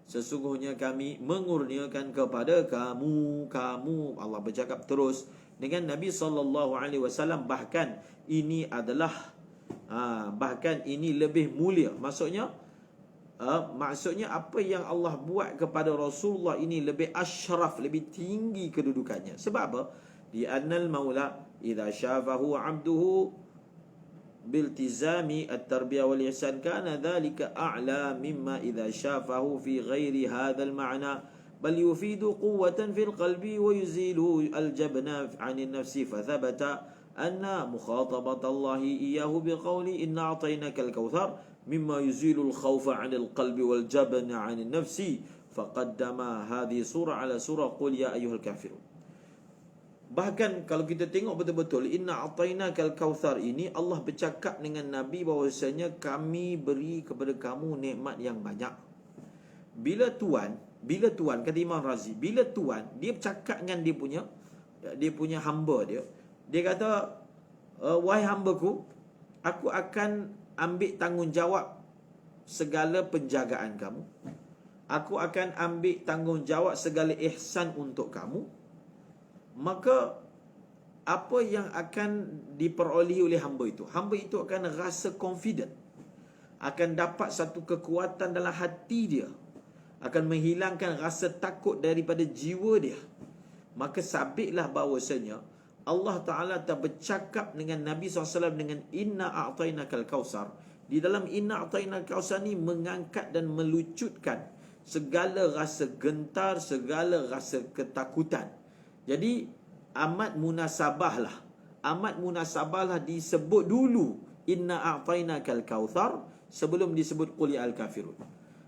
sesungguhnya kami mengurniakan kepada kamu. Allah bercakap terus dengan Nabi SAW. Bahkan ini adalah bahkan ini lebih mulia. Maksudnya apa yang Allah buat kepada Rasulullah ini lebih asyraf, lebih tinggi kedudukannya. Sebab apa? Di annal maula idza syafahu 'abduhu biltizami at-tarbiyah wal ihsan kana dhalika a'la mimma idza syafahu fi ghairi hadzal ma'na bal yufidu quwwatan fil qalbi wa yuzilu al-jabna 'anil nafsi fa thabata anna mukhatabat Allah iyyahu biqawli inna a'tainakal kautsar mimma yuzilul khawfa 'anil qalbi wal jabna 'anil nafsi faqaddama hadhihi surah ala surah qul ya ayyuhal kafirun. Bahkan kalau kita tengok betul-betul inna a'tainakal kautsar ini, Allah bercakap dengan Nabi bahawasanya kami beri kepada kamu nikmat yang banyak. Bila Tuhan kata Imam Razi, bila Tuhan dia bercakap dengan dia punya hamba dia kata, wahai hambaku, aku akan ambil tanggungjawab segala penjagaan kamu. Aku akan ambil tanggungjawab segala ihsan untuk kamu. Maka apa yang akan diperolehi oleh hamba itu? Hamba itu akan rasa confident, akan dapat satu kekuatan dalam hati dia, akan menghilangkan rasa takut daripada jiwa dia. Maka sabitlah bahawasanya Allah Ta'ala tak bercakap dengan Nabi SAW dengan inna a'tainakal kautsar. Di dalam inna a'tainakal kautsar ni mengangkat dan melucutkan segala rasa gentar, segala rasa ketakutan. Jadi amat munasabahlah disebut dulu inna a'tainakal kautsar sebelum disebut qul ya al kafirun.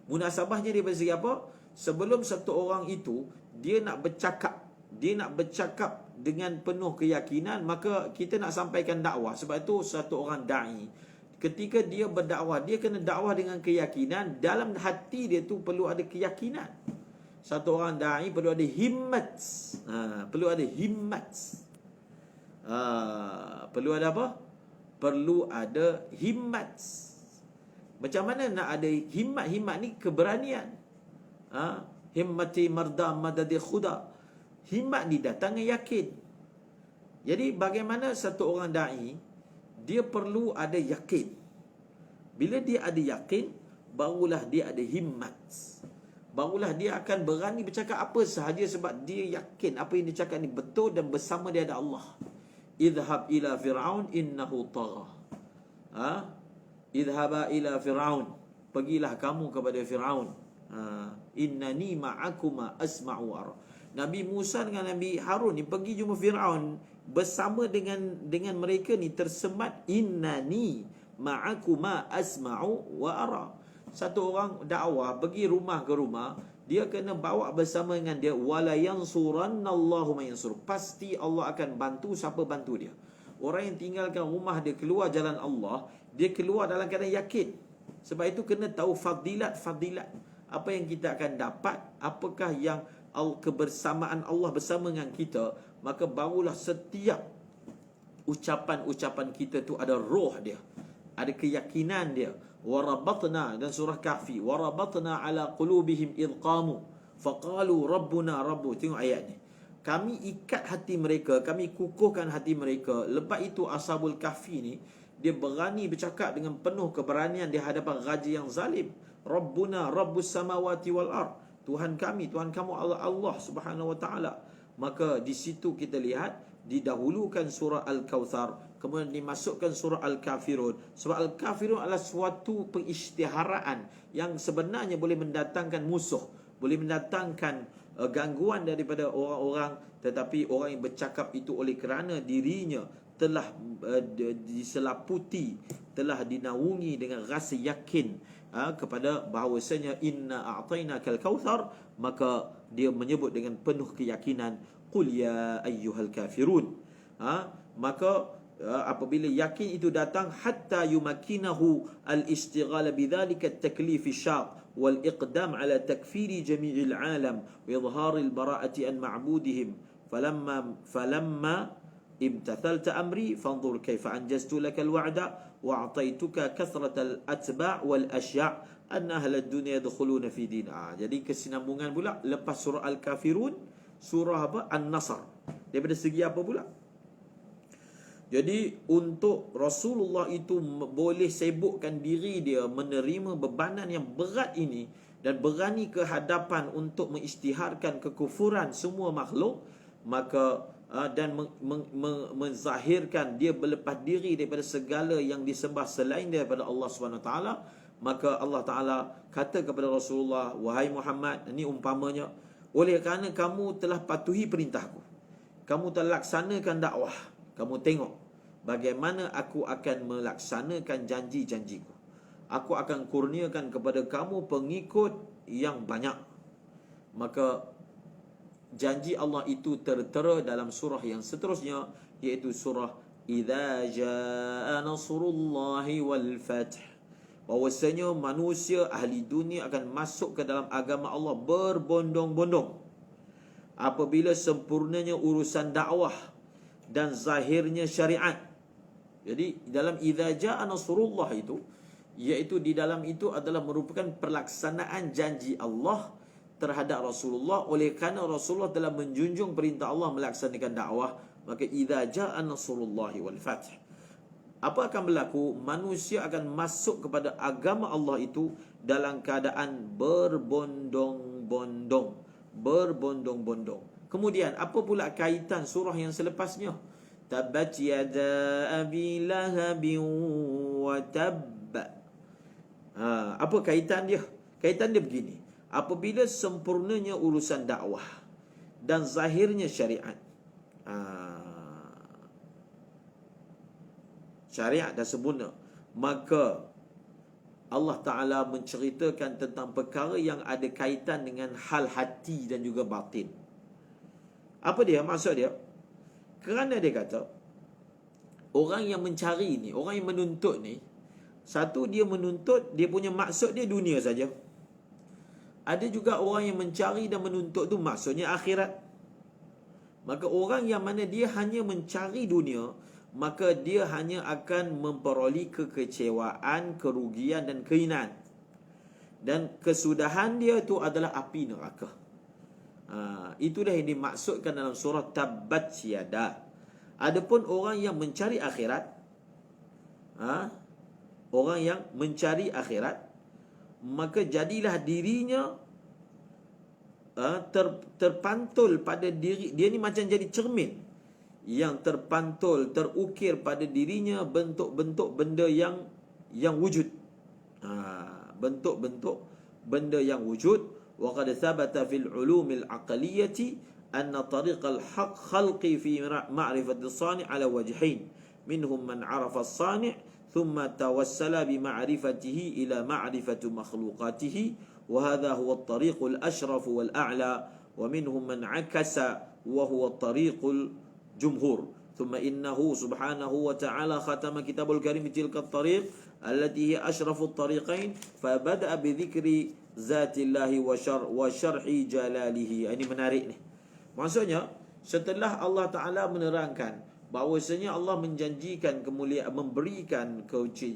Munasabahnya daripada segi apa? Sebelum satu orang itu dia nak bercakap dengan penuh keyakinan, maka kita nak sampaikan dakwah. Sebab itu satu orang da'i, ketika dia berdakwah, dia kena dakwah dengan keyakinan. Dalam hati dia tu perlu ada keyakinan. Satu orang da'i perlu ada himmat. Perlu ada himmat. Perlu ada apa? Perlu ada himmat. Macam mana nak ada himmat? Himmat ni keberanian. Himmati marda madadi khuda. Himmat ni datang dengan yakin. Jadi bagaimana satu orang da'i, dia perlu ada yakin. Bila dia ada yakin, barulah dia ada himmat. Barulah dia akan berani bercakap apa sahaja, sebab dia yakin apa yang dia cakap ni betul dan bersama dia ada Allah. Idhhab ila fir'aun innahu tagha. Idhhaba ila fir'aun, pergilah kamu kepada Fir'aun. Innani ma'akuma asma'u ara. Nabi Musa dengan Nabi Harun ni pergi jumpa Fir'aun, bersama dengan mereka ni tersemat innani ma'akuma asma'u wa ara. Satu orang dakwah pergi rumah ke rumah, dia kena bawa bersama dengan dia wala yansurannallahu man yansur. Pasti Allah akan bantu siapa bantu dia. Orang yang tinggalkan rumah dia keluar jalan Allah, dia keluar dalam keadaan yakin. Sebab itu kena tahu fadilat apa yang kita akan dapat, apakah yang kebersamaan Allah bersama dengan kita. Maka barulah setiap ucapan kita tu ada roh dia, ada keyakinan dia. Warabatna, dan surah Kahfi, warabatna ala qulubihim idh qamu faqalu rabbuna rabbu. Tengok ayat ni. Kami ikat hati mereka, kami kukuhkan hati mereka. Lepas itu Ashabul Kahfi ni, dia berani bercakap dengan penuh keberanian di hadapan raja yang zalim. Rabbuna rabbus samawati wal ard. Tuhan kami, Tuhan kamu Allah Subhanahu wa taala. Maka di situ kita lihat didahulukan surah Al-Kautsar, kemudian dimasukkan surah Al-Kafirun. Surah Al-Kafirun adalah suatu pengisytiharaan yang sebenarnya boleh mendatangkan musuh, boleh mendatangkan gangguan daripada orang-orang, tetapi orang yang bercakap itu oleh kerana dirinya telah diselaputi, telah dinaungi dengan rasa yakin kepada bahawasanya inna a'tainakal kautsar, maka dia menyebut dengan penuh keyakinan, qul ya ayyuhal kafirun. Maka apabila yakin itu datang, hatta yumakkinahu al-istighala bidzalika at-taklif asy-syaq wal iqdam ala takfiri jami'il alam wa idhar al-bara'ati an ma'budihim falamma imtathalta amri fanzur kaifa anjaztu lakal wa'da wa a'taituka kathratal atba' wal asya' anna ahlad dunya yadkhuluna fi din. Jadi kesinambungan pula lepas surah Al-Kafirun, surah apa? An-Nasr. Daripada segi apa pula? Jadi untuk Rasulullah itu boleh sibukkan diri dia menerima bebanan yang berat ini dan berani ke hadapan untuk mengisytiharkan kekufuran semua makhluk, maka dan menzahirkan dia berlepas diri daripada segala yang disembah selain daripada Allah SWT, maka Allah Ta'ala kata kepada Rasulullah, wahai Muhammad, ini umpamanya, oleh kerana kamu telah patuhi perintahku, kamu telah laksanakan dakwah, kamu tengok bagaimana aku akan melaksanakan janji-janjiku. Aku akan kurniakan kepada kamu pengikut yang banyak. Maka janji Allah itu tertera dalam surah yang seterusnya, iaitu surah Idza jaa nasrullahi wal fath. Bahwasanya manusia ahli dunia akan masuk ke dalam agama Allah berbondong-bondong apabila sempurnanya urusan dakwah dan zahirnya syariat. Jadi dalam idza jaa nasrullah itu, iaitu di dalam itu adalah merupakan pelaksanaan janji Allah terhadap Rasulullah. Oleh kerana Rasulullah telah menjunjung perintah Allah melaksanakan dakwah, maka idza jaa nasrullah wal fath, apa akan berlaku? Manusia akan masuk kepada agama Allah itu dalam keadaan berbondong-bondong. Kemudian apa pula kaitan surah yang selepasnya? Tabbat yada abi lahabin wa tabb. Apa kaitan dia? Kaitan dia begini. Apabila sempurnanya urusan dakwah dan zahirnya syariat, syariat dah sempurna, maka Allah Ta'ala menceritakan tentang perkara yang ada kaitan dengan hal hati dan juga batin. Apa dia? Maksud dia, kerana dia kata orang yang mencari ni, orang yang menuntut ni, satu, dia menuntut, dia punya maksud dia dunia saja. Ada juga orang yang mencari dan menuntut tu maksudnya akhirat. Maka orang yang mana dia hanya mencari dunia, maka dia hanya akan memperoleh kekecewaan, kerugian dan kehinaan. Dan kesudahan dia tu adalah api neraka. Itulah yang dimaksudkan dalam surah Tabbat Yada. Adapun orang yang mencari akhirat, orang yang mencari akhirat, maka jadilah dirinya terpantul pada diri dia ni, macam jadi cermin yang terpantul, terukir pada dirinya bentuk-bentuk benda yang wujud. Bentuk-bentuk benda yang wujud. Wa qad thabata fil ulumil aqliyati anna tariqal haqq khalqi fi ma'rifati as-sani' ala wajhain. Minhum man 'arafa as-sani' thumma tawassala bi ma'rifatihi ila ma'rifati makhluqatihi, wa hadha huwa at-tariqul ashraf wal a'la, wa minhum man 'akasa wa huwa at-tariqul jumhur. Thumma innahu subhanahu wa ta'ala khatama kitabul karim tilka at-tariq allati hiya ashrafu at-tariqain, fa bada'a bi dhikri zatillahi wa syarhi jalalihi. Ini menarik ni. Maksudnya, setelah Allah Ta'ala menerangkan bahawasanya Allah menjanjikan kemuliaan, memberikan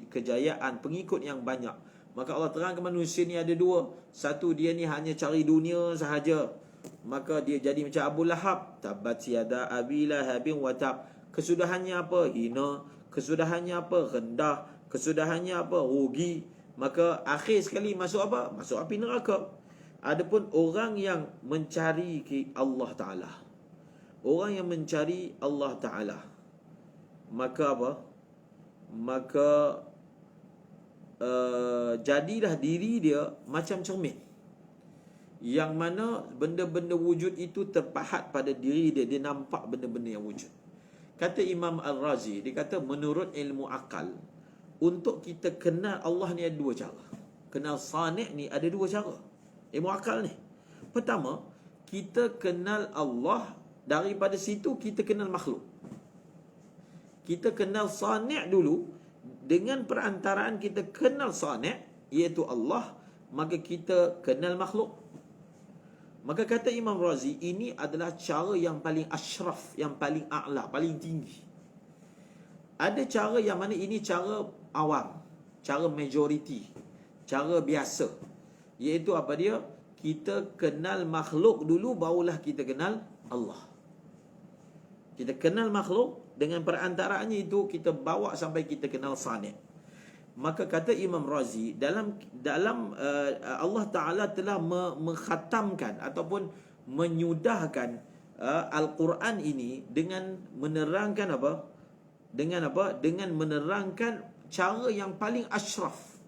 kejayaan pengikut yang banyak, maka Allah terangkan manusia ni ada dua. Satu, dia ni hanya cari dunia sahaja, maka dia jadi macam Abu Lahab. Tabbat yada abi lahabin wa tab. Kesudahannya apa? Hina. Kesudahannya apa? Rendah. Kesudahannya apa? Rugi. Maka akhir sekali masuk apa? Masuk api neraka. Adapun orang yang mencari Allah Ta'ala, orang yang mencari Allah Ta'ala, maka apa? Maka jadilah diri dia macam cermin, yang mana benda-benda wujud itu terpahat pada diri dia. Dia nampak benda-benda yang wujud. kata Imam Al-Razi, dia kata menurut ilmu akal, untuk kita kenal Allah ni ada dua cara. Kenal Sani' ni ada dua cara. Ilmu akal ni. Pertama, kita kenal Allah, daripada situ kita kenal makhluk. Kita kenal Sani' dulu, dengan perantaraan kita kenal Sani', iaitu Allah, maka kita kenal makhluk. Maka kata Imam Razi, ini adalah cara yang paling ashraf, yang paling a'la, paling tinggi. Ada cara yang mana ini cara awam, cara majoriti, cara biasa, iaitu apa dia? Kita kenal makhluk dulu, barulah kita kenal Allah. Kita kenal makhluk, dengan perantaraannya itu kita bawa sampai kita kenal Sani'. Maka kata Imam Razi, dalam Allah Ta'ala telah mengkhatamkan ataupun menyudahkan Al-Quran ini dengan menerangkan apa? Dengan apa? Dengan menerangkan cara yang paling ashraf,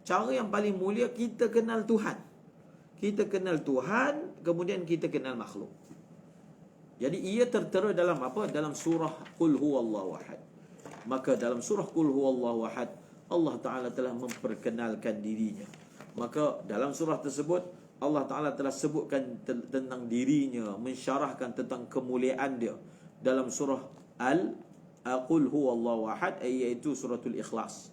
cara yang paling mulia. Kita kenal Tuhan, kita kenal Tuhan, kemudian kita kenal makhluk. Jadi ia tertera dalam apa? Dalam surah Qul Huwallahu Ahad. Maka dalam surah Qul Huwallahu Ahad, Allah Ta'ala telah memperkenalkan dirinya. Maka dalam surah tersebut, Allah Ta'ala telah sebutkan tentang dirinya, mensyarahkan tentang kemuliaan dia dalam surah Qul Huwallahu Ahad, iaitu suratul Ikhlas.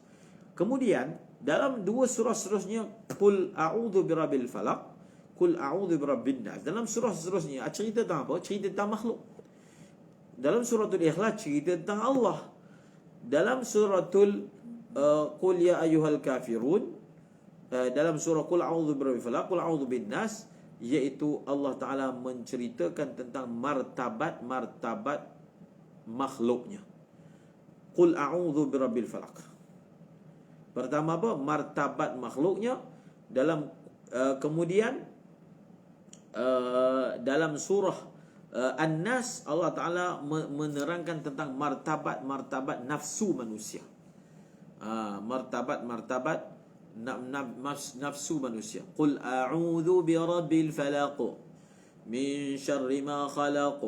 Kemudian dalam dua surah seterusnya, Qul A'udhu Birabbil Falaq, Qul A'udhu Birabbin Nas. Dalam surah seterusnya cerita tentang apa? Cerita tentang makhluk. Dalam suratul Ikhlas cerita tentang Allah. Dalam suratul Qul ya ayyuhal kafirun, dalam surah Qul a'udzu birabbil falaq, Qul a'udzu bin nas, iaitu Allah Ta'ala menceritakan tentang martabat makhluknya. Qul a'udzu birabbil falaq. Pertama apa? Martabat makhluknya. Dalam kemudian dalam surah An-Nas, Allah Ta'ala menerangkan tentang martabat nafsu manusia. Martabat nafsu manusia. Qul a'udzu birabbil falaq min syarri ma khalaq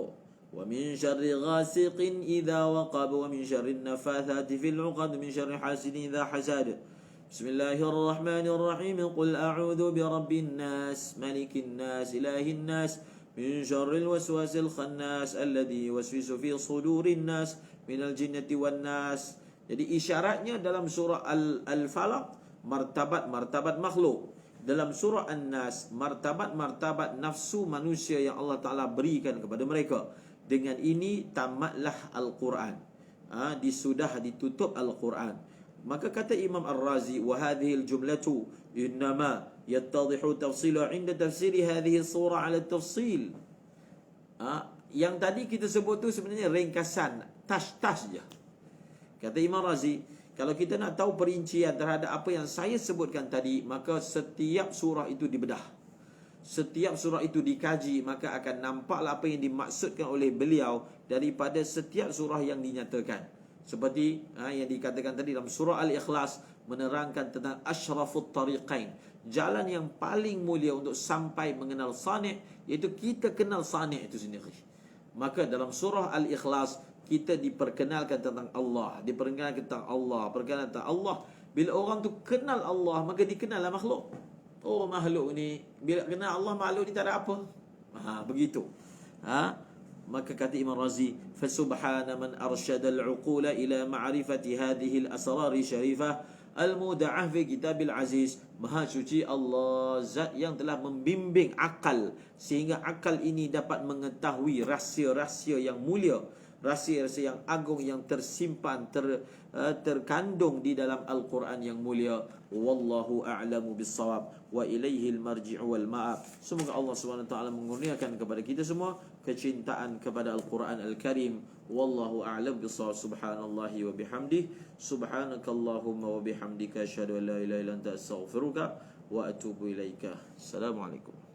wa min syarri ghasiqin idza waqab wa min syarri nafathati fil 'uqad min syarri hasidin idza hasad. Bismillahirrahmanirrahim. Qul a'udzu birabbin nas malikin nas ilahin nas min syarril waswasil khannas alladzi yuwaswisu fi sudurin nas minal jinnati wan nas. Jadi isyaratnya dalam surah Al-Falaq, martabat makhluk. Dalam surah An-Nas, martabat nafsu manusia yang Allah Ta'ala berikan kepada mereka. Dengan ini tamatlah Al-Quran. Ditutup Al-Quran. Maka kata Imam Ar-Razi, wa hadhihi al-jumlatu innama yattadhihu tafsilu 'inda tafsiri hadhihi surah 'ala tafsil. Yang tadi kita sebut tu sebenarnya ringkasan, tas je. Kata Imam Razi, kalau kita nak tahu perincian terhadap apa yang saya sebutkan tadi, maka setiap surah itu dibedah, setiap surah itu dikaji, maka akan nampaklah apa yang dimaksudkan oleh beliau daripada setiap surah yang dinyatakan. Seperti yang dikatakan tadi dalam surah Al-Ikhlas, menerangkan tentang asyrafut tariqain, jalan yang paling mulia untuk sampai mengenal Sani', iaitu kita kenal Sani' itu sendiri. Maka dalam surah Al-Ikhlas kita diperkenalkan tentang Allah, diperkenalkan tentang Allah, perkenalkan tentang Allah. Bila orang tu kenal Allah, maka dikenallah makhluk. Oh, makhluk ni, bila kenal Allah, makhluk ni tak ada apa. Begitu. Maka kata Imam Razi, fa subhana man arsyada al-uqula ila ma'rifati hadhihi al-asrar syarifah al-muda'ah fi kitabil aziz. Maha suci Allah, zat yang telah membimbing akal, sehingga akal ini dapat mengetahui rahsia-rahsia yang mulia, rahsia-rahsia yang agung, yang tersimpan, terkandung di dalam Al-Quran yang mulia. Wallahu a'lamu bis-shawab wa ilaihil marji'u wal ma'ab. Semoga Allah SWT mengurniakan kepada kita semua kecintaan kepada Al-Quran Al-Karim. Wallahu a'lam bis-shawab. Subhanallahi wa bihamdih, subhanakallahumma wa bihamdika, asyhadu an la ilaha illa anta, astaghfiruka wa atubu ilaika. Assalamualaikum.